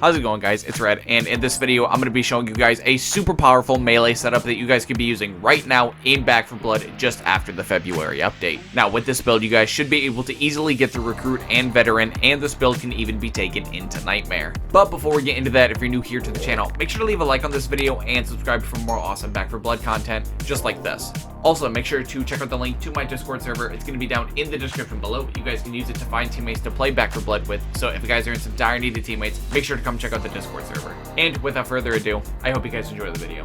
How's it going, guys? It's Red, and in this video, I'm going to be showing you guys a super powerful melee setup that you guys can be using right now in Back 4 Blood just after the February update. Now, with this build, you guys should be able to easily get through Recruit and Veteran, and this build can even be taken into Nightmare. But before we get into that, if you're new here to the channel, make sure to leave a like on this video and subscribe for more awesome Back 4 Blood content just like this. Also, make sure to check out the link to my Discord server. It's going to be down in the description below. You guys can use it to find teammates to play Back 4 Blood with. So if you guys are in some dire need of teammates, make sure to come check out the Discord server. And without further ado, I hope you guys enjoy the video.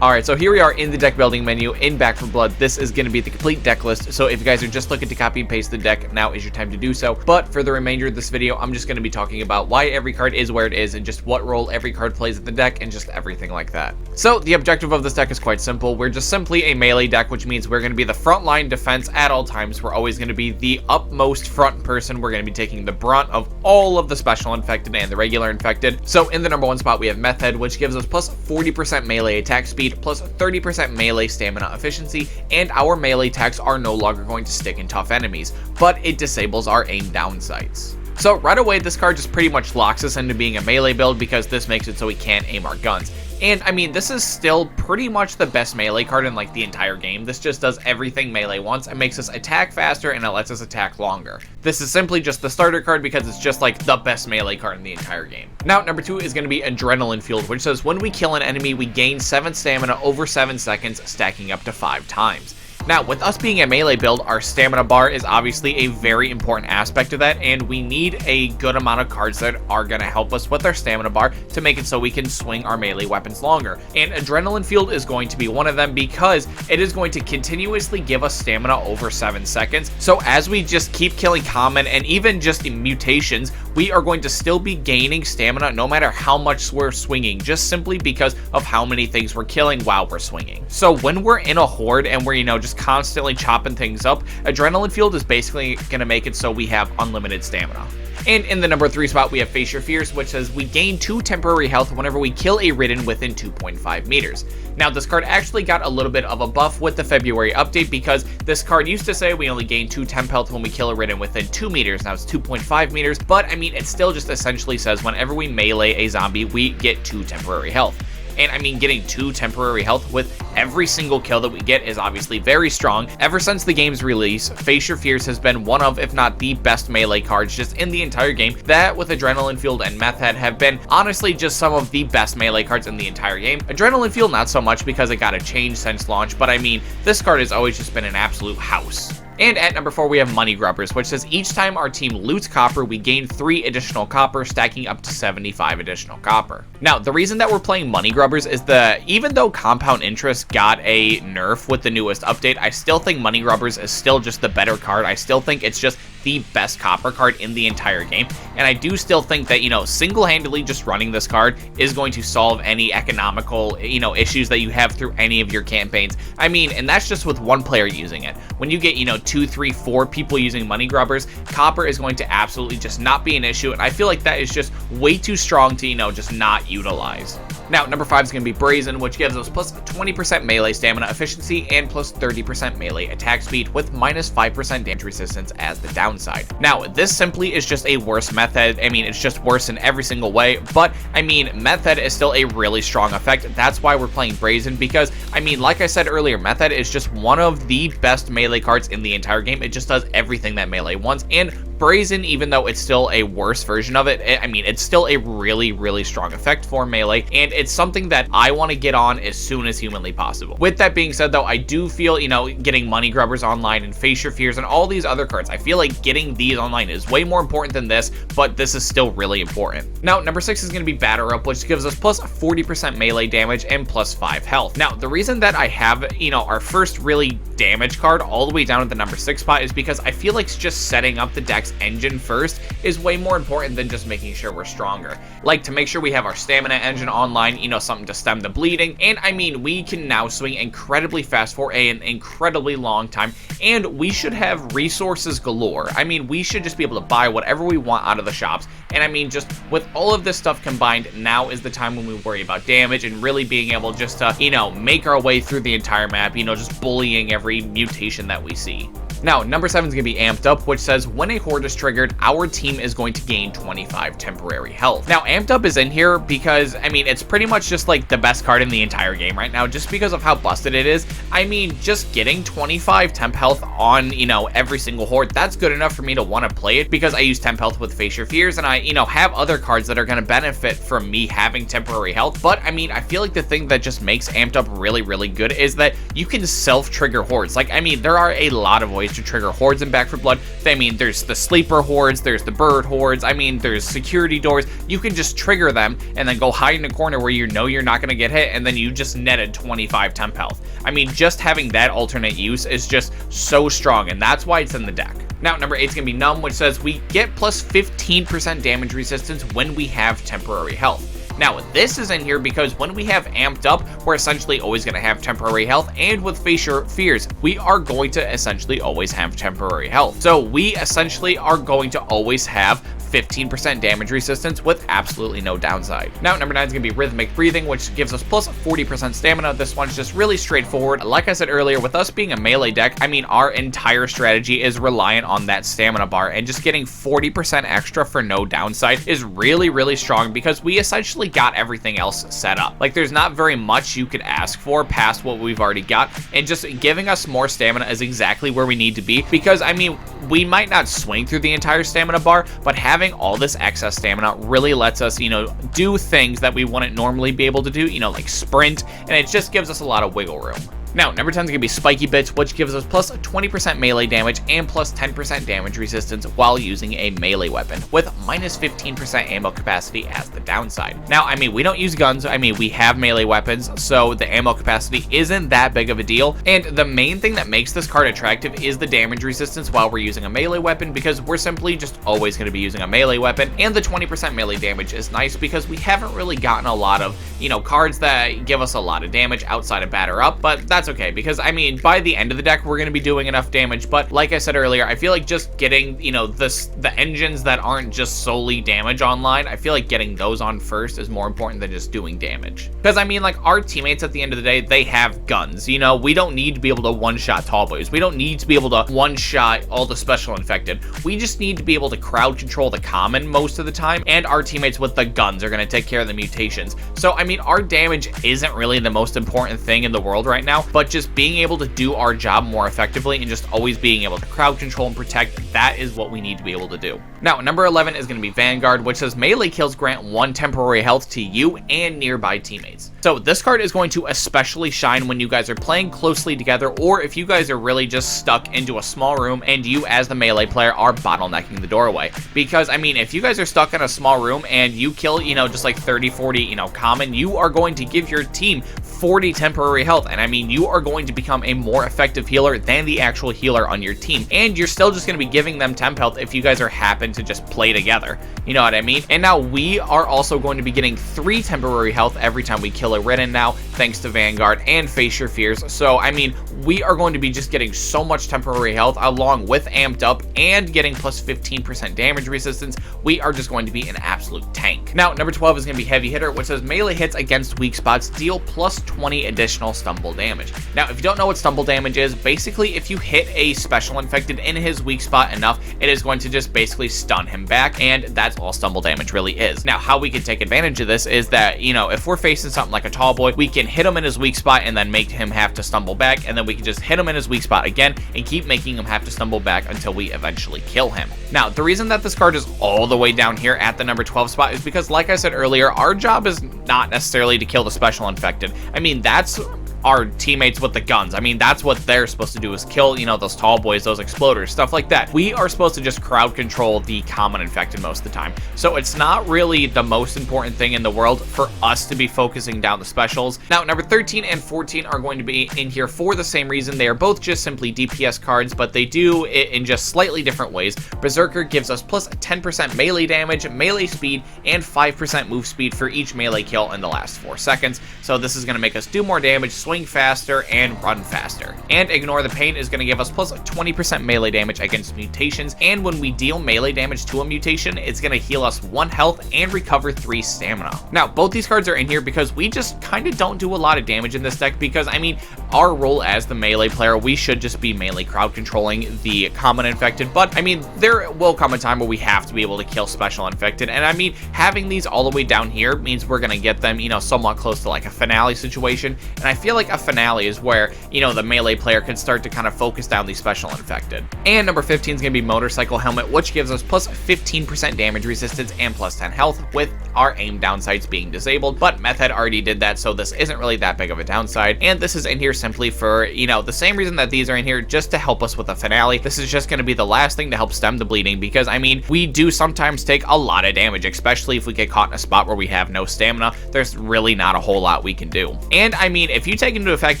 Alright, so here we are in the deck building menu in Back 4 Blood. This is going to be the complete deck list, so if you guys are just looking to copy and paste the deck, now is your time to do so. But for the remainder of this video, I'm just going to be talking about why every card is where it is and just what role every card plays in the deck and just everything like that. So the objective of this deck is quite simple. We're just simply a melee deck, which means we're going to be the frontline defense at all times. We're always going to be the upmost front person. We're going to be taking the brunt of all of the special infected and the regular infected. So in the number one spot, we have Meth Head, which gives us plus 40% melee attack speed, plus 30% melee stamina efficiency, and our melee attacks are no longer going to stick in tough enemies, but it disables our aim down sights. So right away, this card just pretty much locks us into being a melee build because this makes it so we can't aim our guns. And I mean, this is still pretty much the best melee card in like the entire game. This just does everything melee wants. It makes us attack faster and it lets us attack longer. This is simply just the starter card because it's just like the best melee card in the entire game. Now, number 2 is going to be Adrenaline Fueled, which says when we kill an enemy, we gain 7 stamina over 7 seconds, stacking up to 5 times. Now, with us being a melee build, our stamina bar is obviously a very important aspect of that, and we need a good amount of cards that are going to help us with our stamina bar to make it so we can swing our melee weapons longer. And Adrenaline Fueled is going to be one of them because it is going to continuously give us stamina over 7 seconds. So as we just keep killing common and even just mutations, we are going to still be gaining stamina no matter how much we're swinging, just simply because of how many things we're killing while we're swinging. So when we're in a horde and we're, just constantly chopping things up, Adrenaline Fueled is basically going to make it so we have unlimited stamina. And in the number 3 spot, we have Face Your Fears, which says we gain 2 temporary health whenever we kill a Ridden within 2.5 meters. Now, this card actually got a little bit of a buff with the February update because this card used to say we only gain 2 temp health when we kill a Ridden within 2 meters. Now it's 2.5 meters, but I mean, it still just essentially says whenever we melee a zombie, we get 2 temporary health. And I mean, getting 2 temporary health with every single kill that we get is obviously very strong. Ever since the game's release, Face Your Fears has been one of, if not the best melee cards just in the entire game. That with Adrenaline Fueled and Meth Head have been honestly just some of the best melee cards in the entire game. Adrenaline Fueled not so much because it got a change since launch, but I mean, this card has always just been an absolute house. And at number 4, we have Money Grubbers, which says each time our team loots copper, we gain 3 additional copper, stacking up to 75 additional copper. Now, the reason that we're playing Money Grubbers is even though Compound Interest got a nerf with the newest update, I still think Money Grubbers is still just the better card. I still think it's just the best copper card in the entire game, and I do still think that, single-handedly just running this card is going to solve any economical, issues that you have through any of your campaigns. I mean, and that's just with one player using it. When you get, 2, 3, 4 people using Money Grubbers, copper is going to absolutely just not be an issue, and I feel like that is just way too strong to, just not utilize. Now, number 5 is going to be Brazen, which gives us plus 20% melee stamina efficiency and plus 30% melee attack speed with minus 5% damage resistance as the downside. Now, this simply is just a worse method. I mean, it's just worse in every single way, but I mean, Meth Head is still a really strong effect. That's why we're playing Brazen because, I mean, like I said earlier, Meth Head is just one of the best melee cards in the entire game. It just does everything that melee wants, and Brazen, even though it's still a worse version of it, I mean, it's still a really, really strong effect for melee, and it's something that I want to get on as soon as humanly possible. With that being said, though, I do feel, getting Money Grubbers online and Face Your Fears and all these other cards, I feel like getting these online is way more important than this, but this is still really important. Now, number 6 is going to be Batter Up, which gives us plus 40% melee damage and plus 5 health. Now, the reason that I have, our first really damage card all the way down at the number 6 spot is because I feel like it's just setting up the deck next engine first is way more important than just making sure we're stronger. Like to make sure we have our stamina engine online, you know, something to stem the bleeding, and I mean, we can now swing incredibly fast for an incredibly long time, and we should have resources galore. I mean, we should just be able to buy whatever we want out of the shops, and I mean, just with all of this stuff combined, now is the time when we worry about damage and really being able just to, you know, make our way through the entire map, you know, just bullying every mutation that we see. Now, number 7 is going to be Amped Up, which says when a horde is triggered, our team is going to gain 25 temporary health. Now, Amped Up is in here because, I mean, it's pretty much just like the best card in the entire game right now, just because of how busted it is. I mean, just getting 25 temp health on, you know, every single horde, that's good enough for me to want to play it because I use temp health with Face Your Fears, and I, you know, have other cards that are going to benefit from me having temporary health. But, I mean, I feel like the thing that just makes Amped Up really, really good is that you can self-trigger hordes. Like, I mean, there are a lot of ways to trigger hordes in Back 4 Blood. I mean, there's the sleeper hordes, there's the bird hordes, I mean, there's security doors. You can just trigger them and then go hide in a corner where you know you're not going to get hit, and then you just netted 25 temp health. I mean, just having that alternate use is just so strong, and that's why it's in the deck. Now, number 8 is going to be Numb, which says we get plus 15% damage resistance when we have temporary health. Now, this is in here because when we have Amped Up, we're essentially always going to have temporary health, and with Face Your Fears, we are going to essentially always have temporary health. So we essentially are going to always have 15% damage resistance with absolutely no downside. Now, number 9 is going to be Rhythmic Breathing, which gives us plus 40% stamina. This one's just really straightforward. Like I said earlier, with us being a melee deck, I mean, our entire strategy is reliant on that stamina bar, and just getting 40% extra for no downside is really, really strong because we essentially got everything else set up. Like, there's not very much you could ask for past what we've already got, and just giving us more stamina is exactly where we need to be because, I mean, we might not swing through the entire stamina bar, but having all this excess stamina really lets us, you know, do things that we wouldn't normally be able to do, you know, like sprint, and it just gives us a lot of wiggle room. Now, number 10 is going to be Spiky Bits, which gives us plus 20% melee damage and plus 10% damage resistance while using a melee weapon, with minus 15% ammo capacity as the downside. Now, I mean, we don't use guns, I mean, we have melee weapons, so the ammo capacity isn't that big of a deal, and the main thing that makes this card attractive is the damage resistance while we're using a melee weapon, because we're simply just always going to be using a melee weapon, and the 20% melee damage is nice because we haven't really gotten a lot of, you know, cards that give us a lot of damage outside of Batter Up, but that's okay, because I mean, by the end of the deck, we're going to be doing enough damage, but like I said earlier, I feel like just getting, you know, the engines that aren't just solely damage online, I feel like getting those on first is more important than just doing damage. Because I mean, like, our teammates at the end of the day, they have guns, you know, we don't need to be able to one-shot tall boys, we don't need to be able to one-shot all the special infected, we just need to be able to crowd control the common most of the time, and our teammates with the guns are going to take care of the mutations. So I mean, our damage isn't really the most important thing in the world right now, but just being able to do our job more effectively and just always being able to crowd control and protect, that is what we need to be able to do. Now, number 11 is going to be Vanguard, which says melee kills grant 1 temporary health to you and nearby teammates. So this card is going to especially shine when you guys are playing closely together, or if you guys are really just stuck into a small room and you as the melee player are bottlenecking the doorway. Because I mean, if you guys are stuck in a small room and you kill, you know, just like 30, 40, you know, common, you are going to give your team 40 temporary health, and I mean, you are going to become a more effective healer than the actual healer on your team, and you're still just going to be giving them temp health if you guys are happen to just play together, you know what I mean? And now we are also going to be getting 3 temporary health every time we kill a Ridden now, thanks to Vanguard and Face Your Fears. So I mean, we are going to be just getting so much temporary health along with Amped Up and getting plus 15% damage resistance. We are just going to be an absolute tank. Now, number 12 is going to be Heavy Hitter, which says melee hits against weak spots deal plus 20 additional stumble damage. Now, if you don't know what stumble damage is, basically if you hit a special infected in his weak spot enough, it is going to just basically stun him back, and that's all stumble damage really is. Now, how we can take advantage of this is that, you know, if we're facing something like a tall boy, we can hit him in his weak spot and then make him have to stumble back, and then we can just hit him in his weak spot again and keep making him have to stumble back until we eventually kill him. Now, the reason that this card is all the way down here at the number 12 spot is because, like I said earlier, our job is not necessarily to kill the special infected. I mean, that's our teammates with the guns. I mean, that's what they're supposed to do, is kill, you know, those tall boys, those exploders, stuff like that. We are supposed to just crowd control the common infected most of the time. So it's not really the most important thing in the world for us to be focusing down the specials. Now, number 13 and 14 are going to be in here for the same reason. They are both just simply DPS cards, but they do it in just slightly different ways. Berserker gives us plus 10% melee damage, melee speed, and 5% move speed for each melee kill in the last 4 seconds. So this is going to make us do more damage, swing faster, and run faster. And Ignore the Pain is going to give us plus 20% melee damage against mutations, and when we deal melee damage to a mutation, it's going to heal us 1 health and recover 3 stamina. Now, both these cards are in here because we just kind of don't do a lot of damage in this deck, because, I mean, our role as the melee player, we should just be mainly crowd controlling the common infected, but, I mean, there will come a time where we have to be able to kill special infected, and I mean, having these all the way down here means we're going to get them, you know, somewhat close to like a finale situation, and I feel like a finale is where, you know, the melee player can start to kind of focus down the special infected. And number 15 is going to be Motorcycle Helmet, which gives us plus 15% damage resistance and plus 10 health, with our aim down sights being disabled, but Meth Head already did that, so this isn't really that big of a downside, and this is in here simply for, you know, the same reason that these are in here, just to help us with a finale. This is just going to be the last thing to help stem the bleeding, because, I mean, we do sometimes take a lot of damage, especially if we get caught in a spot where we have no stamina. There's really not a whole lot we can do. And, I mean, if you take into effect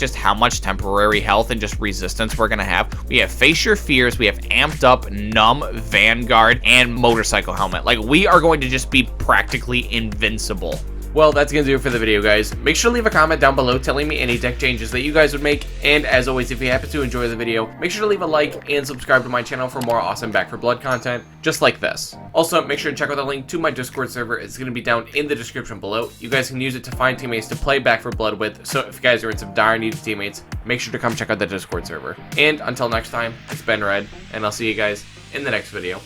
just how much temporary health and just resistance we're going to have, we have Face Your Fears, we have Amped Up, Numb, Vanguard, and Motorcycle Helmet. Like, we are going to just be practically invincible. Well, that's going to do it for the video, guys. Make sure to leave a comment down below telling me any deck changes that you guys would make. And as always, if you happen to enjoy the video, make sure to leave a like and subscribe to my channel for more awesome Back 4 Blood content just like this. Also, make sure to check out the link to my Discord server. It's going to be down in the description below. You guys can use it to find teammates to play Back 4 Blood with. So if you guys are in some dire need of teammates, make sure to come check out the Discord server. And until next time, it's been Red, and I'll see you guys in the next video.